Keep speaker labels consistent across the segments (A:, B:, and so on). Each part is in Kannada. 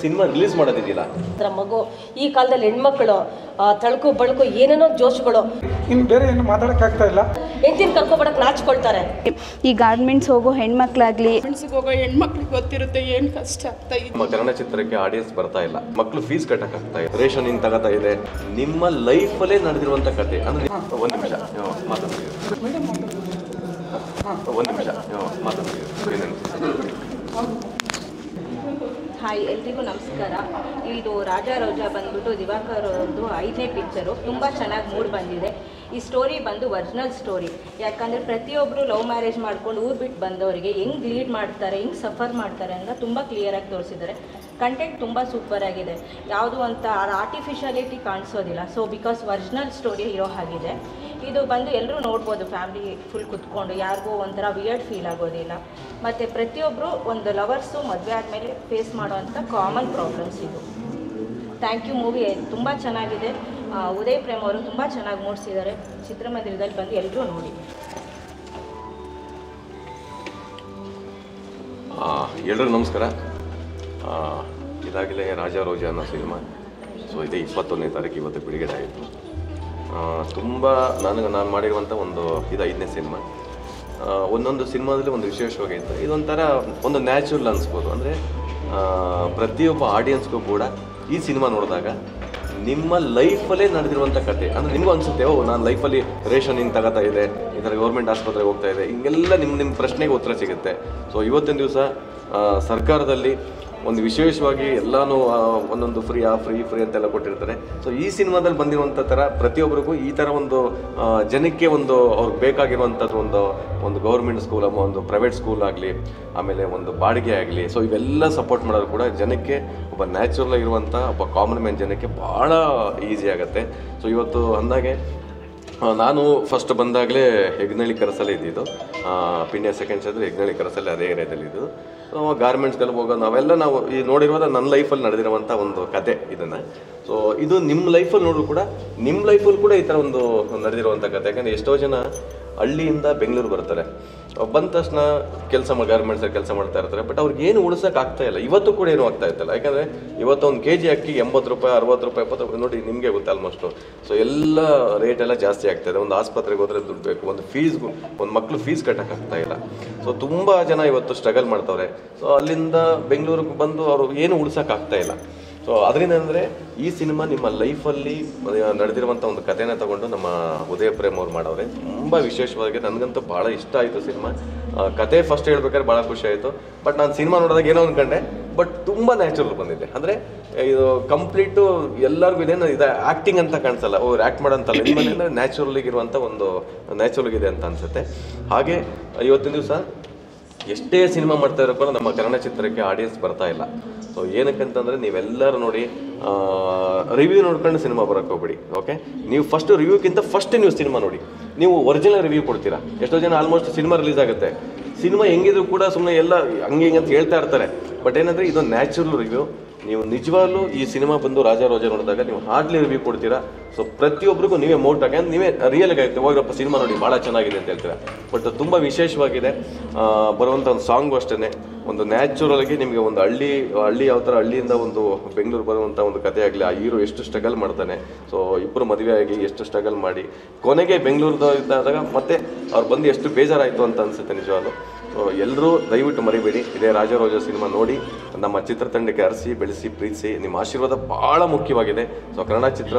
A: ಸಿನಿಮಾ ರಿಲೀಸ್ ಮಾಡೋದಿದೆಯಲ್ಲ
B: ಮಗು ಈ ಕಾಲದಲ್ಲಿ ಹೆಣ್ಮಕ್ಳು ತಳಕು ಬಳಕು ಏನೇನೋ ಜೋಶುಗಳು
C: ಇನ್ನು ಬೇರೆ ಏನು ಮಾತಾಡೋಕ್ಕಾಗ್ತಾ ಇಲ್ಲ.
B: ಹೆಂಡತಿನ ಕರ್ಕೊಬಡಕ್ಕೆ ನಾಚ್ಕೊಳ್ತಾರೆ.
D: ಈ ಗಾರ್ಮೆಂಟ್ಸ್ ಹೋಗೋ ಹೆಣ್ಮಕ್ಳಾಗ್ಲಿ
E: ಹೋಗೋ ಹೆಣ್ಮಕ್ಳಿಗೆ ಗೊತ್ತಿರುತ್ತೆ ಏನು ಕಷ್ಟ ಆಗ್ತಾ ಇದೆ.
A: ನಮ್ಮ ಕನ್ನಡ ಚಿತ್ರಕ್ಕೆ ಆಡಿಯನ್ಸ್ ಬರ್ತಾ ಇಲ್ಲ, ಮಕ್ಕಳು ಫೀಸ್ ಕಟ್ಟಕ್ಕಾಗ್ತಾ ಇದೆ, ರೇಷನ್ ಹಿಂಗೆ ತಗೋತಾ ಇದೆ. ನಿಮ್ಮ ಲೈಫಲ್ಲೇ ನಡೆದಿರುವಂಥ ಕತೆ ಅಂದರೆ ಒಂದು ನಿಮಿಷ ಮಾತಾಡ್ತೀವಿ, ಒಂದು ನಿಮಿಷ ಮಾತಾಡ್ತೀವಿ.
F: ಹಾಯ್, ಎಲ್ರಿಗೂ ನಮಸ್ಕಾರ. ಇದು ರಾಜಾ ರೋಜಾ ಬಂದ್ಬಿಟ್ಟು ದಿವಾಕರ್ ಅವ್ರದ್ದು 5ನೇ ಪಿಕ್ಚರು. ತುಂಬ ಚೆನ್ನಾಗಿ ಮೂಡ್ ಬಂದಿದೆ. ಈ ಸ್ಟೋರಿ ಬಂದು ಒರಿಜಿನಲ್ ಸ್ಟೋರಿ. ಯಾಕಂದರೆ ಪ್ರತಿಯೊಬ್ಬರು ಲವ್ ಮ್ಯಾರೇಜ್ ಮಾಡ್ಕೊಂಡು ಊರು ಬಿಟ್ಟು ಬಂದವರಿಗೆ ಹೆಂಗೆ ಲೀಡ್ ಮಾಡ್ತಾರೆ, ಹೆಂಗೆ ಸಫರ್ ಮಾಡ್ತಾರೆ ಅಂತ ತುಂಬ ಕ್ಲಿಯರಾಗಿ ತೋರಿಸಿದ್ದಾರೆ. ಕಂಟೆಂಟ್ ತುಂಬ ಸೂಪರ್ ಆಗಿದೆ. ಯಾವುದು ಅಂತ ಆರ್ಟಿಫಿಷಿಯಾಲಿಟಿ ಕಾಣಿಸೋದಿಲ್ಲ. ಸೊ ಬಿಕಾಸ್ ಒರಿಜಿನಲ್ ಸ್ಟೋರಿ ಇರೋ ಹಾಗಿದೆ. ಇದು ಬಂದು ಎಲ್ಲರೂ ನೋಡ್ಬೋದು, ಫ್ಯಾಮಿಲಿ ಫುಲ್ ಕುತ್ಕೊಂಡು. ಯಾರಿಗೂ ಒಂಥರ ವಿಯರ್ಡ್ ಫೀಲ್ ಆಗೋದಿಲ್ಲ. ಮತ್ತು ಪ್ರತಿಯೊಬ್ಬರು ಒಂದು ಲವರ್ಸು ಮದುವೆ ಆದಮೇಲೆ ಫೇಸ್ ಮಾಡೋವಂಥ ಕಾಮನ್ ಪ್ರಾಬ್ಲಮ್ಸ್ ಇದು. Thank you. ಮೂವಿ ತುಂಬ ಚೆನ್ನಾಗಿದೆ. ಉದಯ್ ಪ್ರೇಮ್ ಅವರು ತುಂಬ ಚೆನ್ನಾಗಿ ಮೂಡಿಸಿದ್ದಾರೆ. ಚಿತ್ರಮಂದಿರದಲ್ಲಿ ಬಂದು ಎಲ್ಲರೂ ನೋಡಿ.
A: ಎಲ್ರಿಗೂ ನಮಸ್ಕಾರ. ಇದಾಗಲೇ ರಾಜಾ ರೋಜಾ ಅನ್ನೋ ಸಿನಿಮಾ. ಸೊ ಇದೇ 21ನೇ ತಾರೀಕು ಇವತ್ತು ಬಿಡುಗಡೆ ಆಯಿತು. ತುಂಬ ನಾನು ಮಾಡಿರುವಂಥ ಇದು 5ನೇ ಸಿನಿಮಾ. ಒಂದೊಂದು ಸಿನಿಮಾದಲ್ಲಿ ಒಂದು ವಿಶೇಷವಾಗೈತೆ. ಇದೊಂಥರ ಒಂದು ನ್ಯಾಚುರಲ್ ಅನಿಸ್ಬೋದು. ಅಂದರೆ ಪ್ರತಿಯೊಬ್ಬ ಆಡಿಯನ್ಸ್ಗೂ ಕೂಡ ಈ ಸಿನಿಮಾ ನೋಡಿದಾಗ ನಿಮ್ಮ ಲೈಫಲ್ಲೇ ನಡೆದಿರುವಂಥ ಕತೆ ಅಂದರೆ ನಿಮಗೂ ಅನಿಸುತ್ತೆ, ನಾನು ಲೈಫಲ್ಲಿ ರೇಷನ್ ಹಿಂಗೆ ತಗೋತಾ ಇದೆ, ಈ ಥರ ಗೌರ್ಮೆಂಟ್ ಆಸ್ಪತ್ರೆಗೆ ಹೋಗ್ತಾ ಇದೆ, ಹಿಂಗೆಲ್ಲ ನಿಮ್ಮ ಪ್ರಶ್ನೆಗೆ ಉತ್ತರ ಸಿಗುತ್ತೆ. ಸೊ ಇವತ್ತಿನ ದಿವಸ ಸರ್ಕಾರದಲ್ಲಿ ಒಂದು ವಿಶೇಷವಾಗಿ ಎಲ್ಲನೂ ಒಂದೊಂದು ಫ್ರೀ ಅಂತೆಲ್ಲ ಕೊಟ್ಟಿರ್ತಾರೆ. ಸೊ ಈ ಸಿನಿಮಾದಲ್ಲಿ ಬಂದಿರುವಂಥ ಥರ ಪ್ರತಿಯೊಬ್ಬರಿಗೂ ಈ ಥರ ಒಂದು ಜನಕ್ಕೆ ಒಂದು ಅವ್ರಿಗೆ ಬೇಕಾಗಿರುವಂಥದ್ದು ಒಂದು ಗೌರ್ಮೆಂಟ್ ಸ್ಕೂಲ್, ಒಂದು ಪ್ರೈವೇಟ್ ಸ್ಕೂಲ್ ಆಗಲಿ, ಆಮೇಲೆ ಒಂದು ಬಾಡಿಗೆ ಆಗಲಿ, ಸೊ ಇವೆಲ್ಲ ಸಪೋರ್ಟ್ ಮಾಡೋದು ಕೂಡ ಜನಕ್ಕೆ ಒಬ್ಬ ನ್ಯಾಚುರಲ್ ಆಗಿರುವಂಥ ಒಬ್ಬ ಕಾಮನ್ ಮ್ಯಾನ್ ಜನಕ್ಕೆ ಭಾಳ ಈಸಿ ಆಗುತ್ತೆ. ಸೊ ಇವತ್ತು ಅಂದಾಗೆ ನಾನು ಫಸ್ಟ್ ಬಂದಾಗಲೇ ಹೆಗ್ನಳ್ಳಿ ಕರಸಲ್ಲೇ ಇದ್ದಿದ್ದು. ಪಿಂಡ್ಯ ಸೆಕೆಂಡ್ ಅಂದರೆ ಹೆಗ್ನಳ್ಳಿ ಕರಸಲ್ಲಿ ಅದೇ ಏರಿಯಾದಲ್ಲಿ ಇದ್ದು. ಗಾರ್ಮೆಂಟ್ಸ್ಗೆಲ್ಲ ಹೋಗೋ ನಾವು ಈ ನೋಡಿರುವಾಗ ನನ್ನ ಲೈಫಲ್ಲಿ ನಡೆದಿರುವಂಥ ಒಂದು ಕತೆ ಇದನ್ನು. ಸೊ ಇದು ನಿಮ್ಮ ಲೈಫಲ್ಲಿ ನೋಡಿದ್ರು ಕೂಡ ನಿಮ್ಮ ಲೈಫಲ್ಲಿ ಕೂಡ ಈ ಥರ ಒಂದು ನಡೆದಿರುವಂಥ ಕತೆ. ಯಾಕಂದರೆ ಎಷ್ಟೋ ಜನ ಹಳ್ಳಿಯಿಂದ ಬೆಂಗಳೂರು ಬರ್ತಾರೆ, ಬಂದ ತಕ್ಷಣ ಗಾರ್ಮೆಂಟ್ಸಲ್ಲಿ ಕೆಲಸ ಮಾಡ್ತಾ ಇರ್ತಾರೆ. ಬಟ್ ಅವ್ರಿಗೆ ಏನು ಉಳಿಸೋಕೆ ಆಗ್ತಾ ಇಲ್ಲ. ಇವತ್ತು ಕೂಡ ಏನೂ ಆಗ್ತಾ ಇರ್ತಲ್ಲ. ಯಾಕಂದರೆ ಇವತ್ತು ಒಂದು kg ಅಕ್ಕಿ 80 ರೂಪಾಯಿ, 60 ರೂಪಾಯಿ, 70 ರೂಪಾಯಿ ನೋಡಿ, ನಿಮಗೆ ಗೊತ್ತೆ ಆಲ್ಮೋಸ್ಟು. ಸೊ ಎಲ್ಲ ರೇಟೆಲ್ಲ ಜಾಸ್ತಿ ಆಗ್ತಾಯಿದೆ. ಒಂದು ಆಸ್ಪತ್ರೆಗೆ ಹೋದರೆ ದುಡ್ಡು ಬೇಕು, ಒಂದು ಫೀಸ್ಗೂ ಒಂದು ಮಕ್ಕಳು ಫೀಸ್ ಕಟ್ಟೋಕ್ಕಾಗ್ತಾ ಇಲ್ಲ. ಸೊ ತುಂಬ ಜನ ಇವತ್ತು ಸ್ಟ್ರಗಲ್ ಮಾಡ್ತವ್ರೆ. ಸೊ ಅಲ್ಲಿಂದ ಬೆಂಗಳೂರಿಗೆ ಬಂದು ಅವರು ಏನು ಉಳಿಸೋಕ್ಕಾಗ್ತಾ ಇಲ್ಲ. ಸೊ ಅದರಿಂದ ಅಂದರೆ ಈ ಸಿನಿಮಾ ನಿಮ್ಮ ಲೈಫಲ್ಲಿ ನಡೆದಿರುವಂಥ ಒಂದು ಕಥೆನ ತಗೊಂಡು ನಮ್ಮ ಉದಯ ಪ್ರೇಮ್ ಅವ್ರು ಮಾಡವ್ರೆ. ತುಂಬ ವಿಶೇಷವಾಗಿ ನನಗಂತೂ ಭಾಳ ಇಷ್ಟ ಆಯಿತು ಸಿನಿಮಾ. ಕತೆ ಫಸ್ಟ್ ಹೇಳ್ಬೇಕಾದ್ರೆ ಭಾಳ ಖುಷಿ ಆಯಿತು. ಬಟ್ ನಾನು ಸಿನಿಮಾ ನೋಡಿದಾಗ ಏನೋ ಅಂದ್ಕೊಂಡೆ, ಬಟ್ ತುಂಬ ನ್ಯಾಚುರಲ್ ಬಂದಿದೆ. ಅಂದರೆ ಇದು ಕಂಪ್ಲೀಟು ಎಲ್ಲರಿಗೂ ಇದೇನು ಇದು ಆ್ಯಕ್ಟಿಂಗ್ ಅಂತ ಕಾಣಿಸಲ್ಲ, ಆ್ಯಕ್ಟ್ ಮಾಡೋಂತಲ್ಲ. ನಿಮ್ಮ ಮನೆಯಿಂದ ನ್ಯಾಚುರಲಿಗಿರುವಂಥ ಒಂದು ನ್ಯಾಚುರಲ್ಗಿದೆ ಅಂತ ಅನಿಸುತ್ತೆ. ಹಾಗೆ ಇವತ್ತಿನ ದಿವಸ ಎಷ್ಟೇ ಸಿನಿಮಾ ಮಾಡ್ತಾ ಇರೋ ಕೂಡ ನಮ್ಮ ಕನ್ನಡ ಚಿತ್ರಕ್ಕೆ ಆಡಿಯನ್ಸ್ ಬರ್ತಾ ಇಲ್ಲ. ಸೊ ಏನಕ್ಕಂತಂದರೆ ನೀವೆಲ್ಲರೂ ನೋಡಿ, ರಿವ್ಯೂ ನೋಡ್ಕೊಂಡು ಸಿನಿಮಾ ಬರೋಕ್ಕೆ ಹೋಗ್ಬಿಡಿ. ಓಕೆ, ನೀವು ಫಸ್ಟು ರಿವ್ಯೂಕ್ಕಿಂತ ಫಸ್ಟ್ ನೀವು ಸಿನಿಮಾ ನೋಡಿ. ನೀವು ಒರಿಜಿನಲ್ ರಿವ್ಯೂ ಕೊಡ್ತೀರಾ. ಎಷ್ಟೋ ಜನ ಆಲ್ಮೋಸ್ಟ್ ಸಿನಿಮಾ ರಿಲೀಸ್ ಆಗುತ್ತೆ, ಸಿನಿಮಾ ಹೆಂಗಿದ್ರು ಕೂಡ ಸುಮ್ಮನೆ ಎಲ್ಲ ಹಂಗೆ ಹಿಂಗೆ ಅಂತ ಹೇಳ್ತಾ ಇರ್ತಾರೆ. ಬಟ್ ಏನಂದರೆ ಇದು ನ್ಯಾಚುರಲ್ ರಿವ್ಯೂ. ನೀವು ನಿಜವಾಗ್ಲೂ ಈ ಸಿನಿಮಾ ಬಂದು ರಾಜಾ ರೋಜಾ ನೋಡಿದಾಗ ನೀವು ಹಾರ್ಡ್ಲಿ ರಿವ್ಯೂ ಕೊಡ್ತೀರಾ. ಸೊ ಪ್ರತಿಯೊಬ್ಬರಿಗೂ ನೀವೇ ಮೌಟ್ ಆಗಿ ನೀವೇ ರಿಯಲ್ ಆಗುತ್ತೆ, ಹೋಗ್ರಪ್ಪ ಸಿನಿಮಾ ನೋಡಿ ಭಾಳ ಚೆನ್ನಾಗಿದೆ ಅಂತ ಹೇಳ್ತೀರಾ. ಬಟ್ ತುಂಬ ವಿಶೇಷವಾಗಿದೆ. ಬರುವಂಥ ಒಂದು ಸಾಂಗು ಅಷ್ಟೇ ಒಂದು ನ್ಯಾಚುರಲ್ಗೆ ನಿಮಗೆ ಒಂದು ಹಳ್ಳಿ ಯಾವ ಥರ ಹಳ್ಳಿಯಿಂದ ಒಂದು ಬೆಂಗಳೂರು ಬರುವಂಥ ಒಂದು ಕಥೆ ಆಗಲಿ. ಆ ಹೀರೋ ಎಷ್ಟು ಸ್ಟ್ರಗಲ್ ಮಾಡ್ತಾನೆ. ಸೊ ಇಬ್ಬರು ಮದುವೆ ಆಗಿ ಎಷ್ಟು ಸ್ಟ್ರಗಲ್ ಮಾಡಿ ಕೊನೆಗೆ ಬೆಂಗಳೂರು ಇದ್ದಾಗ ಮತ್ತೆ ಅವ್ರು ಬಂದು ಎಷ್ಟು ಬೇಜಾರಾಯಿತು ಅಂತ ಅನಿಸುತ್ತೆ ನಿಜವಾಗ್ಲೂ. ಸೊ ಎಲ್ಲರೂ ದಯವಿಟ್ಟು ಮರಿಬೇಡಿ, ಇದೇ ರಾಜಾ ರೋಜಾ ಸಿನಿಮಾ ನೋಡಿ ನಮ್ಮ ಚಿತ್ರತಂಡಕ್ಕೆ ಅರಸಿ ಬೆಳೆಸಿ ಪ್ರೀತಿಸಿ. ನಿಮ್ಮ ಆಶೀರ್ವಾದ ಭಾಳ ಮುಖ್ಯವಾಗಿದೆ. ಸೊ ಕನ್ನಡ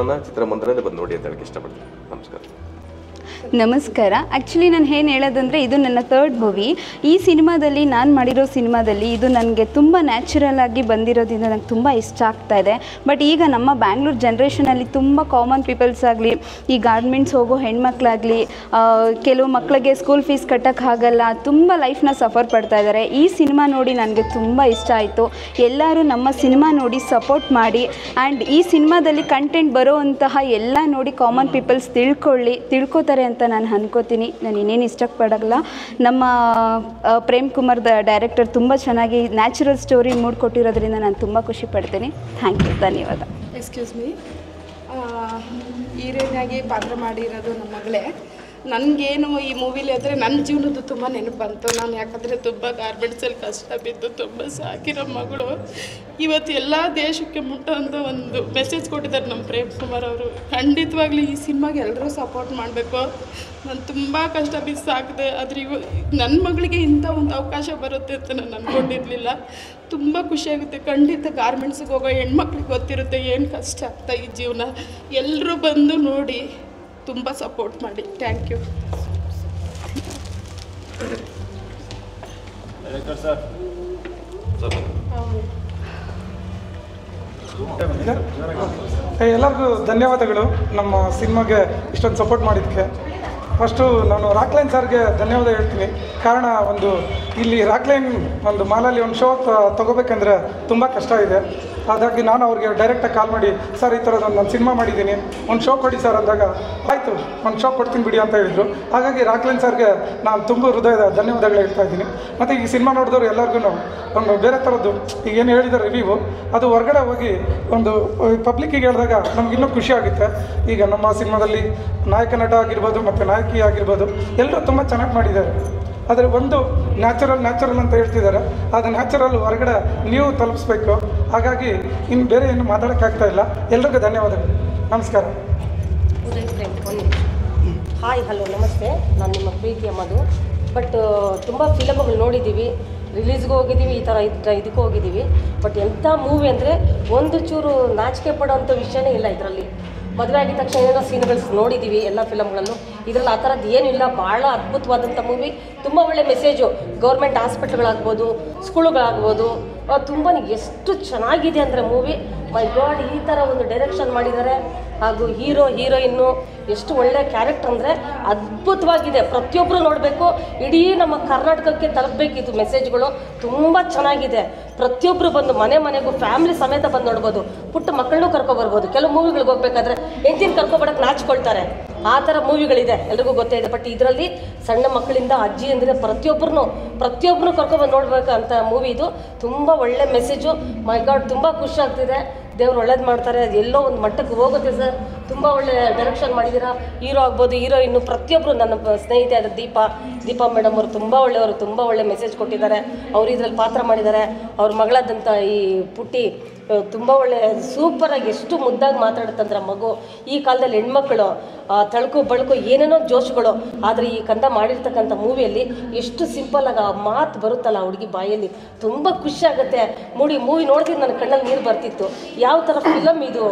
A: ಚಿತ್ರಮಂದಿರದಲ್ಲಿ ಬಂದು ನೋಡಿ ಅಂತ ಹೇಳಕ್ಕೆ ಇಷ್ಟಪಡ್ತೀನಿ. ನಮಸ್ಕಾರ.
D: ನಮಸ್ಕಾರ. ಆ್ಯಕ್ಚುಲಿ ನಾನು ಏನು ಹೇಳೋದಂದರೆ ಇದು ನನ್ನ 3rd ಮೂವಿ. ಈ ಸಿನಿಮಾದಲ್ಲಿ ನಾನು ಮಾಡಿರೋ ಸಿನಿಮಾದಲ್ಲಿ ಇದು ನನಗೆ ತುಂಬ ನ್ಯಾಚುರಲ್ ಆಗಿ ಬಂದಿರೋದ್ರಿಂದ ನಂಗೆ ತುಂಬ ಇಷ್ಟ ಆಗ್ತಾ ಇದೆ. ಬಟ್ ಈಗ ನಮ್ಮ ಬ್ಯಾಂಗ್ಳೂರು ಜನ್ರೇಷನಲ್ಲಿ ತುಂಬ ಕಾಮನ್ ಪೀಪಲ್ಸ್ ಆಗಲಿ, ಈ ಗಾರ್ಮೆಂಟ್ಸ್ ಹೋಗೋ ಹೆಣ್ಮಕ್ಳಾಗಲಿ, ಕೆಲವು ಮಕ್ಕಳಿಗೆ ಸ್ಕೂಲ್ ಫೀಸ್ ಕಟ್ಟೋಕ್ಕಾಗಲ್ಲ, ತುಂಬ ಲೈಫ್ನ ಸಫರ್ ಪಡ್ತಾ ಇದ್ದಾರೆ. ಈ ಸಿನಿಮಾ ನೋಡಿ ನನಗೆ ತುಂಬ ಇಷ್ಟ ಆಯಿತು. ಎಲ್ಲರೂ ನಮ್ಮ ಸಿನಿಮಾ ನೋಡಿ ಸಪೋರ್ಟ್ ಮಾಡಿ. ಆ್ಯಂಡ್ ಈ ಸಿನಿಮಾದಲ್ಲಿ ಕಂಟೆಂಟ್ ಬರೋವಂತಹ ಎಲ್ಲ ನೋಡಿ ಕಾಮನ್ ಪೀಪಲ್ಸ್ ತಿಳ್ಕೊತಾರೆ ಅಂತ ನಾನು ಅನ್ಕೋತೀನಿ. ನಾನು ಇನ್ನೇನು ಇಷ್ಟಪಡಲ್ಲ. ನಮ್ಮ ಪ್ರೇಮ್ ಕುಮಾರ್ ಡೈರೆಕ್ಟರ್ ತುಂಬ ಚೆನ್ನಾಗಿ ನ್ಯಾಚುರಲ್ ಸ್ಟೋರಿ ಮೂಡಿಕೊಟ್ಟಿರೋದ್ರಿಂದ ನಾನು ತುಂಬ ಖುಷಿ ಪಡ್ತೀನಿ. ಥ್ಯಾಂಕ್ ಯು, ಧನ್ಯವಾದ.
E: ಎಕ್ಸ್ಕ್ಯೂಸ್ ಮೀ, ಹೀರೋಯಿನಾಗಿ ಪಾತ್ರ ಮಾಡಿರೋದು ನಮ್ಮ ಮಗಳೇ. ನನಗೇನು ಈ ಮೂವಿಲಿ ಆದರೆ ನನ್ನ ಜೀವನದ್ದು ತುಂಬ ನೆನಪು ಬಂತು. ನಾನು ಯಾಕಂದರೆ ತುಂಬ ಗಾರ್ಮೆಂಟ್ಸಲ್ಲಿ ಕಷ್ಟ ಬಿದ್ದು ತುಂಬ ಸಾಕಿರೋ ಮಗಳು ಇವತ್ತು ಎಲ್ಲ ದೇಶಕ್ಕೆ ಮುಟ್ಟೋಂಥ ಒಂದು ಮೆಸೇಜ್ ಕೊಟ್ಟಿದ್ದಾರೆ ನಮ್ಮ ಪ್ರೇಮ್ ಕುಮಾರ್ ಅವರು. ಖಂಡಿತವಾಗ್ಲೂ ಈ ಸಿನಿಮಾಗೆ ಎಲ್ಲರೂ ಸಪೋರ್ಟ್ ಮಾಡಬೇಕು. ನಾನು ತುಂಬ ಕಷ್ಟ ಬಿದ್ದು ಸಾಕಿದೆ, ಆದರೆ ನನ್ನ ಮಗಳಿಗೆ ಇಂಥ ಒಂದು ಅವಕಾಶ ಬರುತ್ತೆ ಅಂತ ನಾನು ಅಂದ್ಕೊಂಡಿರಲಿಲ್ಲ. ತುಂಬ ಖುಷಿಯಾಗುತ್ತೆ. ಖಂಡಿತ ಗಾರ್ಮೆಂಟ್ಸಿಗೆ ಹೋಗೋ ಹೆಣ್ಮಕ್ಳಿಗೆ ಗೊತ್ತಿರುತ್ತೆ ಏನು ಕಷ್ಟ ಅಂತ ಈ ಜೀವನ. ಎಲ್ಲರೂ ಬಂದು ನೋಡಿ ತುಂಬ ಸಪೋರ್ಟ್ ಮಾಡಿ. Thank you.
C: ಎಲ್ಲರಿಗೂ ಧನ್ಯವಾದಗಳು ನಮ್ಮ ಸಿನಿಮಾಗೆ ಇಷ್ಟೊಂದು ಸಪೋರ್ಟ್ ಮಾಡಿದ್ದಕ್ಕೆ. ಫಸ್ಟು ನಾನು ರಾಕ್ಲೈನ್ ಸರ್ಗೆ ಧನ್ಯವಾದ ಹೇಳ್ತೀನಿ. ಕಾರಣ ಇಲ್ಲಿ ರಾಕ್ಲೈನ್ ಒಂದು ಮಾಲಲ್ಲಿ ಒಂದು ಶೋ ತೊಗೋಬೇಕಂದ್ರೆ ತುಂಬ ಕಷ್ಟ ಇದೆ. ಹಾಗಾಗಿ ನಾನು ಅವ್ರಿಗೆ ಡೈರೆಕ್ಟಾಗಿ ಕಾಲ್ ಮಾಡಿ, ಸರ್ ಈ ಥರದೊಂದು ನಾನು ಸಿನಿಮಾ ಮಾಡಿದ್ದೀನಿ, ಒಂದು ಶೋ ಕೊಡಿ ಸರ್ ಅಂದಾಗ, ಆಯಿತು ಒಂದು ಶೋ ಕೊಡ್ತೀನಿ ಬಿಡಿ ಅಂತ ಹೇಳಿದರು. ಹಾಗಾಗಿ ರಾಕ್ಲೈನ್ ಸರ್ಗೆ ನಾನು ತುಂಬ ಹೃದಯದ ಧನ್ಯವಾದಗಳು ಹೇಳ್ತಾ ಇದ್ದೀನಿ. ಮತ್ತು ಈ ಸಿನಿಮಾ ನೋಡಿದವರು ಎಲ್ಲರಿಗೂ ಒಂದು ಬೇರೆ ಥರದ್ದು ಈಗ ಏನು ಹೇಳಿದ್ದಾರೆ ರಿವ್ಯೂ, ಅದು ಹೊರಗಡೆ ಹೋಗಿ ಒಂದು ಪಬ್ಲಿಕ್ಕಿಗೆ ಹೇಳಿದಾಗ ನಮ್ಗೆ ಇನ್ನೂ ಖುಷಿ ಆಗುತ್ತೆ. ಈಗ ನಮ್ಮ ಸಿನಿಮಾದಲ್ಲಿ ನಾಯಕ ನಟ ಆಗಿರ್ಬೋದು ಮತ್ತು ನಾಯಕಿ ಆಗಿರ್ಬೋದು ಎಲ್ಲರೂ ತುಂಬ ಚೆನ್ನಾಗಿ ಮಾಡಿದ್ದಾರೆ. ಆದರೆ ಒಂದು ನ್ಯಾಚುರಲ್ ಅಂತ ಹೇಳ್ತಿದ್ದಾರೆ, ಅದು ನ್ಯಾಚುರಲ್ ಹೊರಗಡೆ ನೀವು ತಲುಪಿಸ್ಬೇಕು. ಹಾಗಾಗಿ ಇನ್ನು ಬೇರೆ ಏನು ಮಾತಾಡೋಕ್ಕಾಗ್ತಾ ಇಲ್ಲ. ಎಲ್ರಿಗೂ ಧನ್ಯವಾದಗಳು. ನಮಸ್ಕಾರ.
B: ಉದಯ್ ಪ್ರೇಮ್ ಹಾಯ್ ಹಲೋ ನಮಸ್ತೆ. ನಾನು ನಿಮ್ಮ ಪ್ರೀತಿಯ ಮಧು. ಬಟ್ ತುಂಬ ಫಿಲಮ್ಗಳು ನೋಡಿದ್ದೀವಿ, ರಿಲೀಸ್ಗೆ ಹೋಗಿದ್ದೀವಿ, ಈ ಥರ ಇದಕ್ಕೆ ಹೋಗಿದ್ದೀವಿ. ಬಟ್ ಎಂಥ ಮೂವಿ ಅಂದರೆ ಒಂದು ಚೂರು ನಾಚಿಕೆ ಪಡೋವಂಥ ವಿಷಯನೇ ಇಲ್ಲ ಇದರಲ್ಲಿ. ಮದುವೆ ಆಗಿದ ತಕ್ಷಣ ಏನೋ ಸೀನ್ಗಳು ನೋಡಿದ್ದೀವಿ ಎಲ್ಲ ಫಿಲಮ್ಗಳನ್ನು. ಇದರಲ್ಲಿ ಆ ಥರದ್ದು ಏನಿಲ್ಲ. ಭಾಳ ಅದ್ಭುತವಾದಂಥ ಮೂವಿ. ತುಂಬ ಒಳ್ಳೆ ಮೆಸೇಜು. ಗೌರ್ಮೆಂಟ್ ಹಾಸ್ಪಿಟ್ಲ್ಗಳಾಗ್ಬೋದು, ಸ್ಕೂಲುಗಳಾಗ್ಬೋದು, ತುಂಬಾ ಎಷ್ಟು ಚೆನ್ನಾಗಿದೆ ಅಂದರೆ ಮೂವಿ. ಮೈ ಗಾಡ್, ಈ ಥರ ಒಂದು ಡೈರೆಕ್ಷನ್ ಮಾಡಿದ್ದಾರೆ. ಹಾಗೂ ಹೀರೋಯಿನ್ನು ಎಷ್ಟು ಒಳ್ಳೆ ಕ್ಯಾರೆಕ್ಟರ್ ಅಂದರೆ ಅದ್ಭುತವಾಗಿದೆ. ಪ್ರತಿಯೊಬ್ಬರು ನೋಡಬೇಕು. ಇಡೀ ನಮ್ಮ ಕರ್ನಾಟಕಕ್ಕೆ ತಲುಪಬೇಕಿದ್ದು ಮೆಸೇಜ್ಗಳು. ತುಂಬ ಚೆನ್ನಾಗಿದೆ. ಪ್ರತಿಯೊಬ್ಬರು ಬಂದು ಮನೆಗೂ ಫ್ಯಾಮಿಲಿ ಸಮೇತ ಬಂದು ನೋಡ್ಬೋದು. ಪುಟ್ಟ ಮಕ್ಕಳನ್ನೂ ಕರ್ಕೊಬರ್ಬೋದು. ಕೆಲವು ಮೂವಿಗಳಿಗೆ ಹೋಗ್ಬೇಕಾದ್ರೆ ಹೆಂಡತಿನ ಕರ್ಕೊಬರಕ್ಕೆ ನಾಚ್ಕೊಳ್ತಾರೆ. ಆ ಥರ ಮೂವಿಗಳಿದೆ, ಎಲ್ರಿಗೂ ಗೊತ್ತೇ ಇದೆ. ಬಟ್ ಇದರಲ್ಲಿ ಸಣ್ಣ ಮಕ್ಕಳಿಂದ ಅಜ್ಜಿ ಅಂದರೆ ಪ್ರತಿಯೊಬ್ಬರನ್ನು ಕರ್ಕೊಬಂದು ನೋಡ್ಬೇಕಂತ ಮೂವಿ ಇದು. ತುಂಬ ಒಳ್ಳೆ ಮೆಸೇಜು. ಮೈ ಗಾಡ್, ತುಂಬ ಖುಷಿ ಆಗ್ತಿದೆ. ದೇವ್ರು ಒಳ್ಳೇದು ಮಾಡ್ತಾರೆ. ಅದು ಎಲ್ಲೋ ಒಂದು ಮಟ್ಟಕ್ಕೆ ಹೋಗುತ್ತೆ ಸರ್. ತುಂಬ ಒಳ್ಳೆ ಡೈರೆಕ್ಷನ್ ಮಾಡಿದ್ದೀರಾ. ಹೀರೋ ಆಗ್ಬೋದು, ಹೀರೋಯಿನ್ನು ಪ್ರತಿಯೊಬ್ಬರು. ನನ್ನ ಸ್ನೇಹಿತೆ ಆದ ದೀಪಾ ಮೇಡಮ್ ಅವರು ತುಂಬ ಒಳ್ಳೆಯವರು. ತುಂಬ ಒಳ್ಳೆ ಮೆಸೇಜ್ ಕೊಟ್ಟಿದ್ದಾರೆ. ಅವರು ಇದರಲ್ಲಿ ಪಾತ್ರ ಮಾಡಿದ್ದಾರೆ. ಅವ್ರ ಮಗಳಾದಂಥ ಈ ಪುಟ್ಟಿ ತುಂಬ ಒಳ್ಳೆ ಸೂಪರಾಗಿ ಎಷ್ಟು ಮುದ್ದಾಗಿ ಮಾತಾಡುತ್ತಂದ್ರೆ ಮಗು. ಈ ಕಾಲದಲ್ಲಿ ಹೆಣ್ಮಕ್ಳು ತಳಕು ಬಳುಕು ಏನೇನೋ ಜೋಶುಗಳು. ಆದರೆ ಈ ಕಂದ ಮಾಡಿರ್ತಕ್ಕಂಥ ಮೂವಿಯಲ್ಲಿ ಎಷ್ಟು ಸಿಂಪಲ್ಲಾಗಿ ಆ ಮಾತು ಬರುತ್ತಲ್ಲ ಆ ಹುಡುಗಿ ಬಾಯಲ್ಲಿ, ತುಂಬ ಖುಷಿ ಆಗುತ್ತೆ. ಮೂವಿ ನೋಡ್ತಿದ್ದು ನನ್ನ ಕಣ್ಣಲ್ಲಿ ನೀರು ಬರ್ತಿತ್ತು. ಯಾವ ಥರ ಫಿಲಮ್ ಇದು,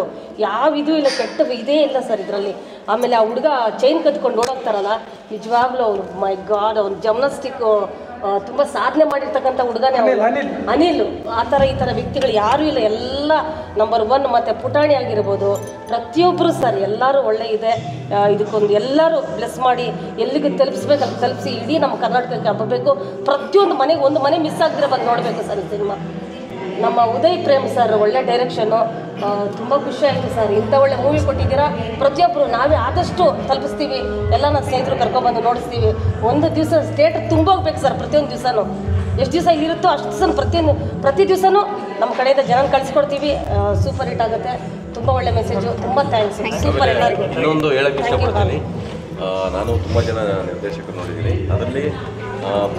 B: ಯಾವ ಇದು ಇಲ್ಲ, ಕೆಟ್ಟ ಇದೇ ಇಲ್ಲ ಸರ್ ಇದರಲ್ಲಿ. ಆಮೇಲೆ ಆ ಹುಡುಗ ಚೈನ್ ಕದ್ಕೊಂಡು ಓಡೋಗ್ತಾರಲ್ಲ, ನಿಜವಾಗ್ಲೂ ಅವ್ರು ಮೈ ಗಾಡ್, ಅವ್ನು ಜಮ್ನಾಸ್ಟಿಕ್ಕು ತುಂಬ ಸಾಧನೆ ಮಾಡಿರ್ತಕ್ಕಂಥ ಹುಡುಗನೇ ಅನಿಲ್. ಆ ಥರ ಈ ಥರ ವ್ಯಕ್ತಿಗಳು ಯಾರೂ ಇಲ್ಲ. ಎಲ್ಲ ನಂಬರ್ 1. ಮತ್ತು ಪುಟಾಣಿ ಆಗಿರ್ಬೋದು, ಪ್ರತಿಯೊಬ್ಬರು ಸರ್ ಎಲ್ಲರೂ ಒಳ್ಳೆ ಇದೆ. ಇದಕ್ಕೊಂದು ಎಲ್ಲರೂ ಬ್ಲೆಸ್ ಮಾಡಿ ಎಲ್ಲಿಗೆ ತಲುಪಿಸ್ಬೇಕು ಅದು ತಲುಪಿಸಿ ಇಡೀ ನಮ್ಮ ಕರ್ನಾಟಕಕ್ಕೆ ಹಬ್ಬಬೇಕು. ಪ್ರತಿಯೊಂದು ಮನೆಗೆ ಒಂದು ಮನೆ ಮಿಸ್ ಆಗದಿರೋ ಬಂದು ನೋಡಬೇಕು ಸರ್ ಈ ಸಿನಿಮಾ. ನಮ್ಮ ಉದಯ್ ಪ್ರೇಮ್ ಸರ್ ಒಳ್ಳೆ ಡೈರೆಕ್ಷನ್ನು. ತುಂಬ ಖುಷಿ ಆಯಿತು ಸರ್. ಇಂಥ ಒಳ್ಳೆ ಮೂವಿ ಕೊಟ್ಟಿದ್ದೀರಾ. ಪ್ರತಿಯೊಬ್ಬರು ನಾವೇ ಆದಷ್ಟು ತಲುಪಿಸ್ತೀವಿ. ಎಲ್ಲ ನನ್ನ ಸ್ನೇಹಿತರು ಕರ್ಕೊಬಂದು ನೋಡಿಸ್ತೀವಿ. ಒಂದು ದಿವಸ ಥಿಯೇಟ್ರ್ ತುಂಬ ಹೋಗ್ಬೇಕು ಸರ್. ಪ್ರತಿಯೊಂದು ದಿವಸನೂ ಎಷ್ಟು ದಿವಸ ಇರುತ್ತೋ ಅಷ್ಟು ದಿವಸ ಪ್ರತಿ ದಿವಸನೂ ನಮ್ಮ ಕಡೆಯಿಂದ ಜನ ಕಳಿಸ್ಕೊಡ್ತೀವಿ. ಸೂಪರ್ ಹಿಟ್ ಆಗುತ್ತೆ. ತುಂಬ ಒಳ್ಳೆ ಮೆಸೇಜು. ತುಂಬ ಥ್ಯಾಂಕ್ಸ್. ಸೂಪರ್ ಎಲ್ಲರಿಗೂ.
A: ಇನ್ನೊಂದು ಹೇಳಕ್ಕೆ ಇಷ್ಟಪಡ್ತೀನಿ. ನಾನು ತುಂಬ ಜನ ನಿರ್ದೇಶಕರು ನೋಡಿದ್ದೀನಿ. ಅದರಲ್ಲಿ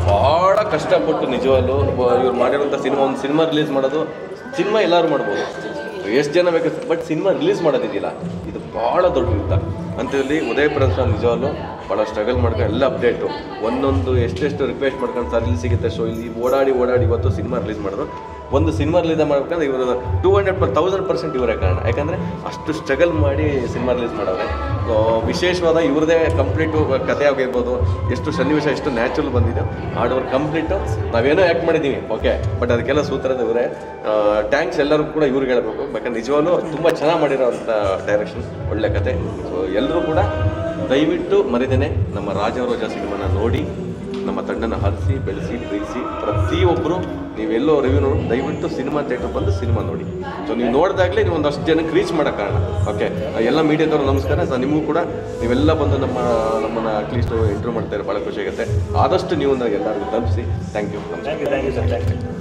A: ಭಾಳ ಕಷ್ಟಪಟ್ಟು ನಿಜವಲ್ಲೂ ಇವ್ರು ಮಾಡಿರೋಂಥ ಒಂದು ಸಿನಿಮಾ ರಿಲೀಸ್ ಮಾಡೋದು. ಸಿನಿಮಾ ಎಲ್ಲರೂ ಮಾಡ್ಬೋದು, ಎಷ್ಟು ಜನ ಬೇಕು, ಬಟ್ ಸಿನಿಮಾ ರಿಲೀಸ್ ಮಾಡೋದಿದೆಯಲ್ಲ ಇದು ಭಾಳ ದೊಡ್ಡ ಯುದ್ಧ. ಅಂಥದ್ರಲ್ಲಿ ಉದಯ್ ಪ್ರದರ್ಶ ನಿಜವಲ್ಲೂ ಭಾಳ ಸ್ಟ್ರಗಲ್ ಮಾಡ್ಕೊಂಡು ಎಲ್ಲ ಅಪ್ಡೇಟು ಒಂದೊಂದು ಎಷ್ಟೆಷ್ಟು ರಿಕ್ವೆಸ್ಟ್ ಮಾಡ್ಕೊಂಡು ಸರ್ ಇಲ್ಲಿ ಸಿಗುತ್ತೆ ಶೋ, ಇಲ್ಲಿ ಓಡಾಡಿ ಇವತ್ತು ಸಿನಿಮಾ ರಿಲೀಸ್ ಮಾಡಿದ್ರು. ಒಂದು ಸಿನಿಮಾ ರಿಲೀಸ್ ಮಾಡ್ಬೇಕಂದ್ರೆ ಇವರು 200% ಇವರೇ ಕಾರಣ. ಯಾಕಂದರೆ ಅಷ್ಟು ಸ್ಟ್ರಗಲ್ ಮಾಡಿ ಸಿನಿಮಾ ರಿಲೀಸ್ ಮಾಡೋರೆ. ವಿಶೇಷವಾದ ಇವ್ರದೇ ಕಂಪ್ಲೀಟು ಕಥೆ ಆಗಿರ್ಬೋದು, ಎಷ್ಟು ಸನ್ನಿವೇಶ ಎಷ್ಟು ನ್ಯಾಚುರಲ್ ಬಂದಿದೆ. ಹಾರ್ಡ್ ವರ್ಕ್ ಕಂಪ್ಲೀಟು ನಾವೇನೋ ಆ್ಯಕ್ಟ್ ಮಾಡಿದ್ದೀವಿ ಓಕೆ, ಬಟ್ ಅದಕ್ಕೆಲ್ಲ ಸೂತ್ರದ ಇವರೇ. ಥ್ಯಾಂಕ್ಸ್ ಎಲ್ಲರಿಗೂ ಕೂಡ ಇವ್ರಿಗೆ ಹೇಳಬೇಕು. ಯಾಕಂದ್ರೆ ನಿಜವಾಗ್ಲೂ ತುಂಬ ಚೆನ್ನಾಗಿ ಮಾಡಿರೋವಂಥ ಡೈರೆಕ್ಷನ್, ಒಳ್ಳೆ ಕತೆ. ಸೊ ಎಲ್ಲರೂ ಕೂಡ ದಯವಿಟ್ಟು ಮರಿದೇನೆ ನಮ್ಮ ರಾಜಾರೋಜ ಸಿನಿಮಾನ ನೋಡಿ ನಮ್ಮ ತಂಡನ ಹರಿಸಿ ಬೆಳೆಸಿ ಪ್ರೀತಿಸಿ ಪ್ರತಿಯೊಬ್ಬರು ನೀವೆಲ್ಲೋ ರಿವ್ಯೂ ನೋಡಿ ದಯವಿಟ್ಟು ಸಿನಿಮಾ ಥಿಯೇಟರ್ ಬಂದು ಸಿನಿಮಾ ನೋಡಿ. ಸೊ ನೀವು ನೋಡಿದಾಗಲೇ ನೀವು ಒಂದಷ್ಟು ಜನಕ್ಕೆ ರೀಚ್ ಮಾಡೋ ಕಾರಣ. ಓಕೆ, ಎಲ್ಲ ಮೀಡಿಯಾದವ್ರು ನಮಸ್ಕಾರ. ಸೊ ನಿಮಗೂ ಕೂಡ ನೀವೆಲ್ಲ ಬಂದು ನಮ್ಮನ್ನು ಅಟ್ಲೀಸ್ಟ್ ಇಂಟರ್ವ್ಯೂ ಮಾಡ್ತಾರೆ, ಭಾಳ ಖುಷಿಯಾಗುತ್ತೆ. ಆದಷ್ಟು ನೀವು ಎಲ್ಲರಿಗೂ ತಲುಪಿಸಿ. Thank you.
G: Thank you sir.